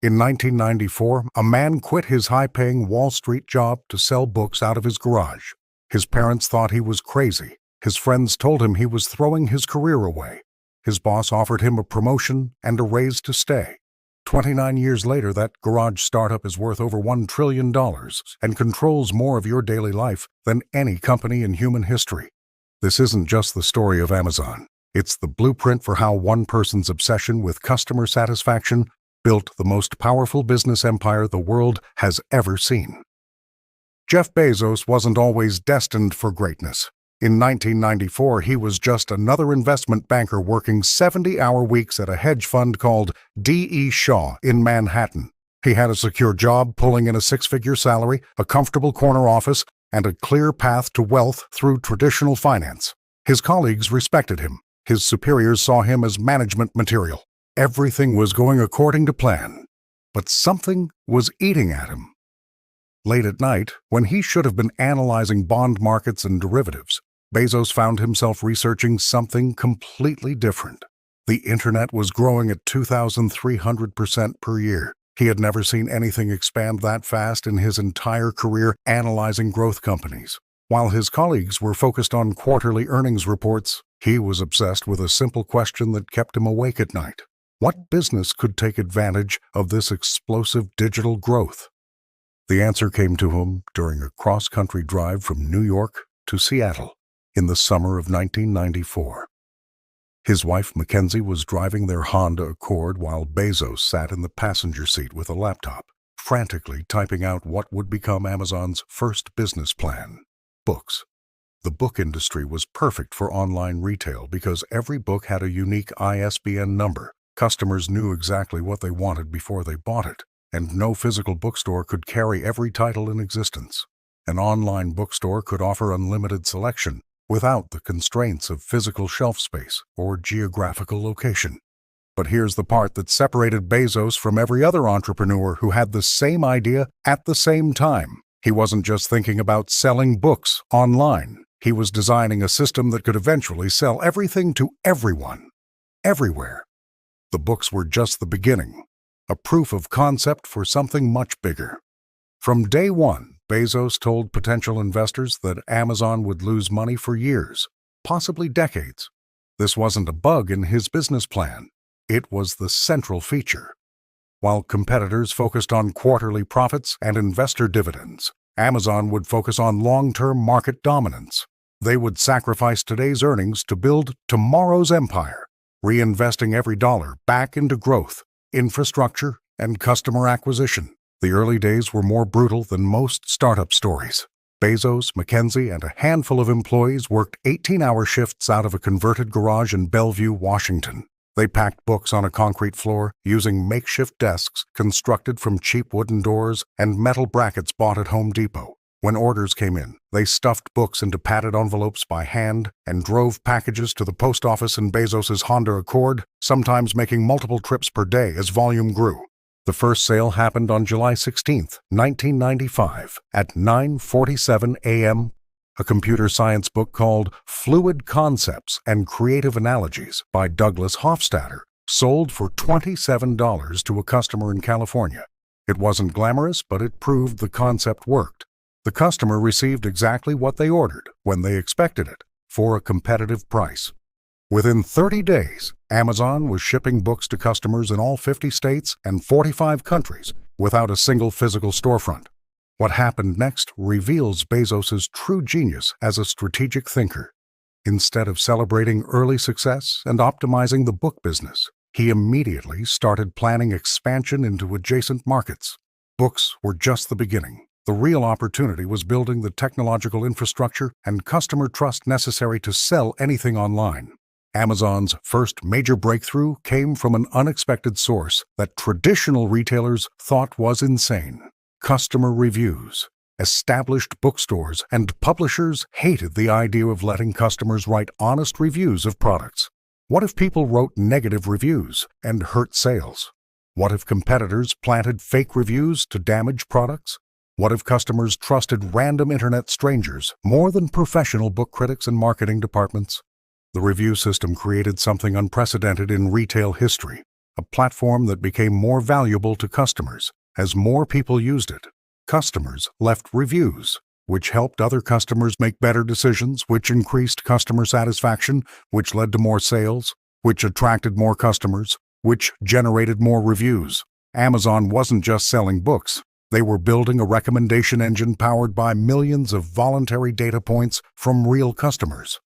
In 1994, a man quit his high-paying Wall Street job to sell books out of his garage. His parents thought he was crazy. His friends told him he was throwing his career away. His boss offered him a promotion and a raise to stay. 29 years later, that garage startup is worth over $1 trillion and controls more of your daily life than any company in human history. This isn't just the story of Amazon. It's the blueprint for how one person's obsession with customer satisfaction built the most powerful business empire the world has ever seen. Jeff Bezos wasn't always destined for greatness. In 1994, he was just another investment banker working 70-hour weeks at a hedge fund called D.E. Shaw in Manhattan. He had a secure job, pulling in a six-figure salary, a comfortable corner office, and a clear path to wealth through traditional finance. His colleagues respected him. His superiors saw him as management material. Everything was going according to plan. But something was eating at him. Late at night, when he should have been analyzing bond markets and derivatives, Bezos found himself researching something completely different. The internet was growing at 2,300% per year. He had never seen anything expand that fast in his entire career analyzing growth companies. While his colleagues were focused on quarterly earnings reports, he was obsessed with a simple question that kept him awake at night. What business could take advantage of this explosive digital growth? The answer came to him during a cross-country drive from New York to Seattle in the summer of 1994. His wife, Mackenzie, was driving their Honda Accord while Bezos sat in the passenger seat with a laptop, frantically typing out what would become Amazon's first business plan: books. The book industry was perfect for online retail because every book had a unique ISBN number. Customers knew exactly what they wanted before they bought it, and no physical bookstore could carry every title in existence. An online bookstore could offer unlimited selection without the constraints of physical shelf space or geographical location. But here's the part that separated Bezos from every other entrepreneur who had the same idea at the same time. He wasn't just thinking about selling books online. He was designing a system that could eventually sell everything to everyone, everywhere. The books were just the beginning, a proof of concept for something much bigger. From day one, Bezos told potential investors that Amazon would lose money for years, possibly decades. This wasn't a bug in his business plan. It was the central feature. While competitors focused on quarterly profits and investor dividends, Amazon would focus on long-term market dominance. They would sacrifice today's earnings to build tomorrow's empire, reinvesting every dollar back into growth, infrastructure, and customer acquisition. The early days were more brutal than most startup stories. Bezos, Mackenzie, and a handful of employees worked 18-hour shifts out of a converted garage in Bellevue, Washington. They packed books on a concrete floor using makeshift desks constructed from cheap wooden doors and metal brackets bought at Home Depot. When orders came in, they stuffed books into padded envelopes by hand and drove packages to the post office in Bezos's Honda Accord, sometimes making multiple trips per day as volume grew. The first sale happened on July 16, 1995, at 9:47 a.m. A computer science book called Fluid Concepts and Creative Analogies by Douglas Hofstadter sold for $27 to a customer in California. It wasn't glamorous, but it proved the concept worked. The customer received exactly what they ordered when they expected it, for a competitive price. Within 30 days, Amazon was shipping books to customers in all 50 states and 45 countries without a single physical storefront. What happened next reveals Bezos's true genius as a strategic thinker. Instead of celebrating early success and optimizing the book business, he immediately started planning expansion into adjacent markets. Books were just the beginning. The real opportunity was building the technological infrastructure and customer trust necessary to sell anything online. Amazon's first major breakthrough came from an unexpected source that traditional retailers thought was insane: customer reviews. Established bookstores and publishers hated the idea of letting customers write honest reviews of products. What if people wrote negative reviews and hurt sales? What if competitors planted fake reviews to damage products? What if customers trusted random internet strangers more than professional book critics and marketing departments? The review system created something unprecedented in retail history: a platform that became more valuable to customers as more people used it. Customers left reviews, which helped other customers make better decisions, which increased customer satisfaction, which led to more sales, which attracted more customers, which generated more reviews. Amazon wasn't just selling books. They were building a recommendation engine powered by millions of voluntary data points from real customers.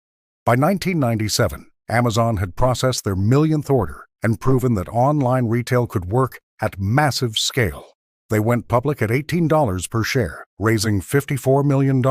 By 1997, Amazon had processed their millionth order and proven that online retail could work at massive scale. They went public at $18 per share, raising $54 million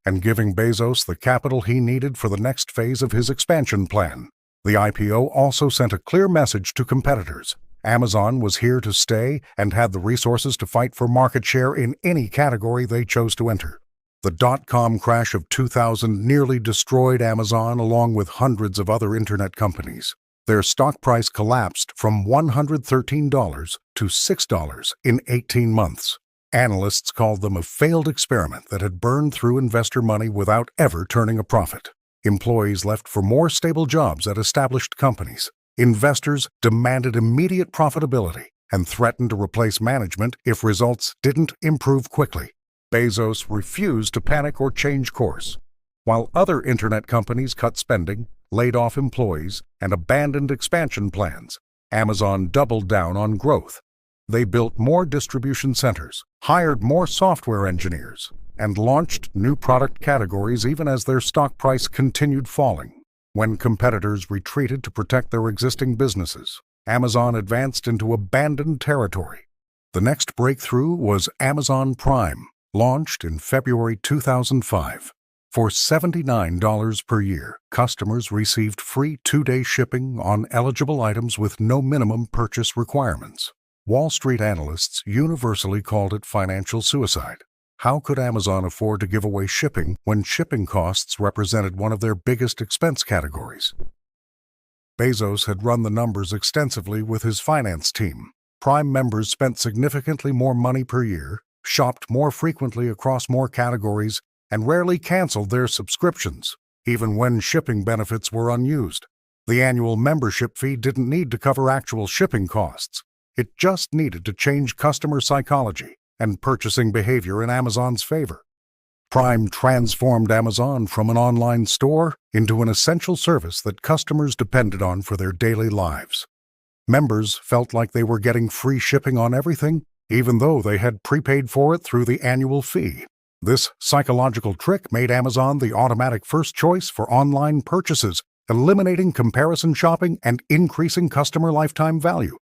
and giving Bezos the capital he needed for the next phase of his expansion plan. The IPO also sent a clear message to competitors. Amazon was here to stay and had the resources to fight for market share in any category they chose to enter. The dot-com crash of 2000 nearly destroyed Amazon along with hundreds of other internet companies. Their stock price collapsed from $113 to $6 in 18 months. Analysts called them a failed experiment that had burned through investor money without ever turning a profit. Employees left for more stable jobs at established companies. Investors demanded immediate profitability and threatened to replace management if results didn't improve quickly. Bezos refused to panic or change course. While other internet companies cut spending, laid off employees, and abandoned expansion plans, Amazon doubled down on growth. They built more distribution centers, hired more software engineers, and launched new product categories even as their stock price continued falling. When competitors retreated to protect their existing businesses, Amazon advanced into abandoned territory. The next breakthrough was Amazon Prime, launched in February 2005. For $79 per year, customers received free 2-day shipping on eligible items with no minimum purchase requirements. Wall Street analysts universally called it financial suicide. How could Amazon afford to give away shipping when shipping costs represented one of their biggest expense categories? Bezos had run the numbers extensively with his finance team. Prime members spent significantly more money per year, shopped more frequently across more categories, and rarely canceled their subscriptions, even when shipping benefits were unused. The annual membership fee didn't need to cover actual shipping costs. It just needed to change customer psychology and purchasing behavior in Amazon's favor. Prime transformed Amazon from an online store into an essential service that customers depended on for their daily lives. Members felt like they were getting free shipping on everything, even though they had prepaid for it through the annual fee. This psychological trick made Amazon the automatic first choice for online purchases, eliminating comparison shopping and increasing customer lifetime value.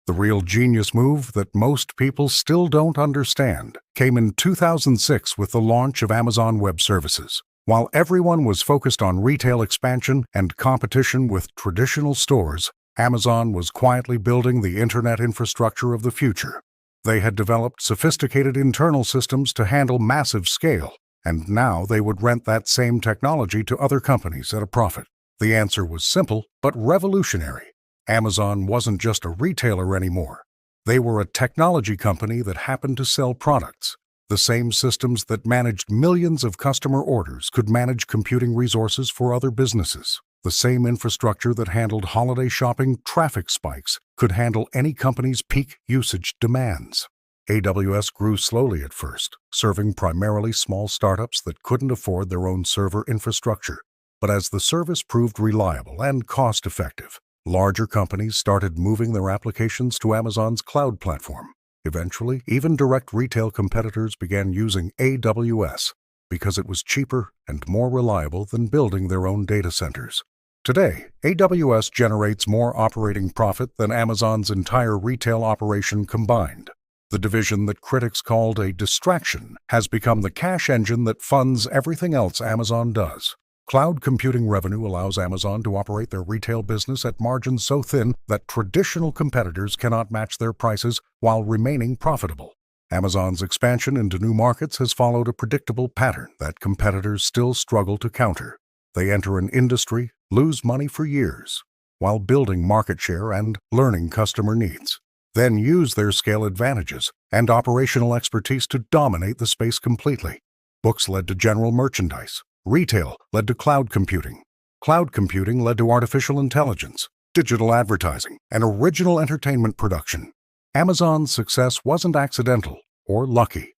The real genius move that most people still don't understand came in 2006 with the launch of Amazon Web Services. While everyone was focused on retail expansion and competition with traditional stores, Amazon was quietly building the internet infrastructure of the future. They had developed sophisticated internal systems to handle massive scale, and now they would rent that same technology to other companies at a profit. The answer was simple but revolutionary. Amazon wasn't just a retailer anymore. They were a technology company that happened to sell products. The same systems that managed millions of customer orders could manage computing resources for other businesses. The same infrastructure that handled holiday shopping traffic spikes could handle any company's peak usage demands. AWS grew slowly at first, serving primarily small startups that couldn't afford their own server infrastructure. But as the service proved reliable and cost-effective, larger companies started moving their applications to Amazon's cloud platform. Eventually, even direct retail competitors began using AWS because it was cheaper and more reliable than building their own data centers. Today, AWS generates more operating profit than Amazon's entire retail operation combined. The division that critics called a distraction has become the cash engine that funds everything else Amazon does. Cloud computing revenue allows Amazon to operate their retail business at margins so thin that traditional competitors cannot match their prices while remaining profitable. Amazon's expansion into new markets has followed a predictable pattern that competitors still struggle to counter. They enter an industry, lose money for years, while building market share and learning customer needs, then use their scale advantages and operational expertise to dominate the space completely. Books led to general merchandise. Retail led to cloud computing. Cloud computing led to artificial intelligence. digital advertising, and original entertainment production. Amazon's success wasn't accidental or lucky.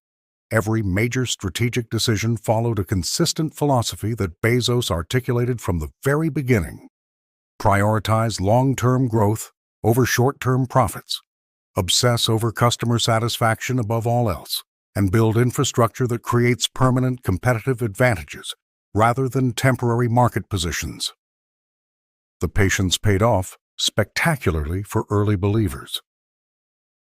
Every major strategic decision followed a consistent philosophy that Bezos articulated from the very beginning. Prioritize long-term growth over short-term profits. Obsess over customer satisfaction above all else, and build infrastructure that creates permanent competitive advantages rather than temporary market positions. The patience paid off spectacularly for early believers.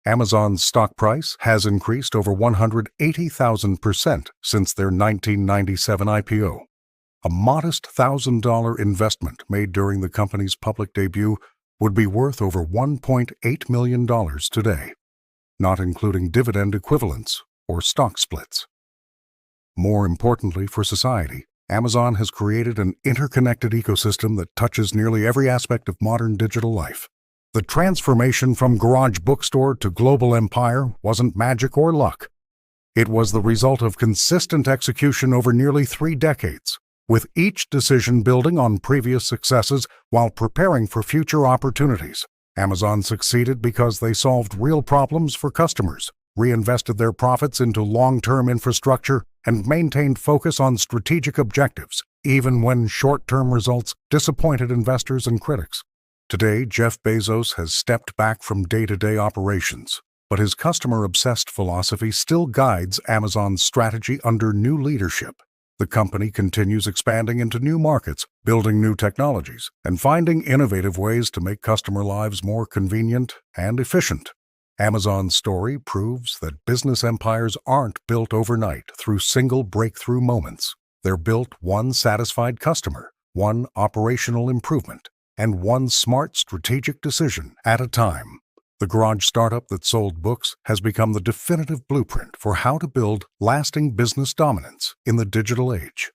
Amazon's stock price has increased over 180,000% since their 1997 IPO. A modest $1,000 investment made during the company's public debut would be worth over $1.8 million today, not including dividend equivalents or stock splits. More importantly for society, Amazon has created an interconnected ecosystem that touches nearly every aspect of modern digital life. The transformation from garage bookstore to global empire wasn't magic or luck. It was the result of consistent execution over nearly 3 decades, with each decision building on previous successes while preparing for future opportunities. Amazon succeeded because they solved real problems for customers, reinvested their profits into long-term infrastructure, and maintained focus on strategic objectives, even when short-term results disappointed investors and critics. Today, Jeff Bezos has stepped back from day-to-day operations, but his customer-obsessed philosophy still guides Amazon's strategy under new leadership. The company continues expanding into new markets, building new technologies, and finding innovative ways to make customer lives more convenient and efficient. Amazon's story proves that business empires aren't built overnight through single breakthrough moments. They're built one satisfied customer, one operational improvement, and one smart strategic decision at a time. The garage startup that sold books has become the definitive blueprint for how to build lasting business dominance in the digital age.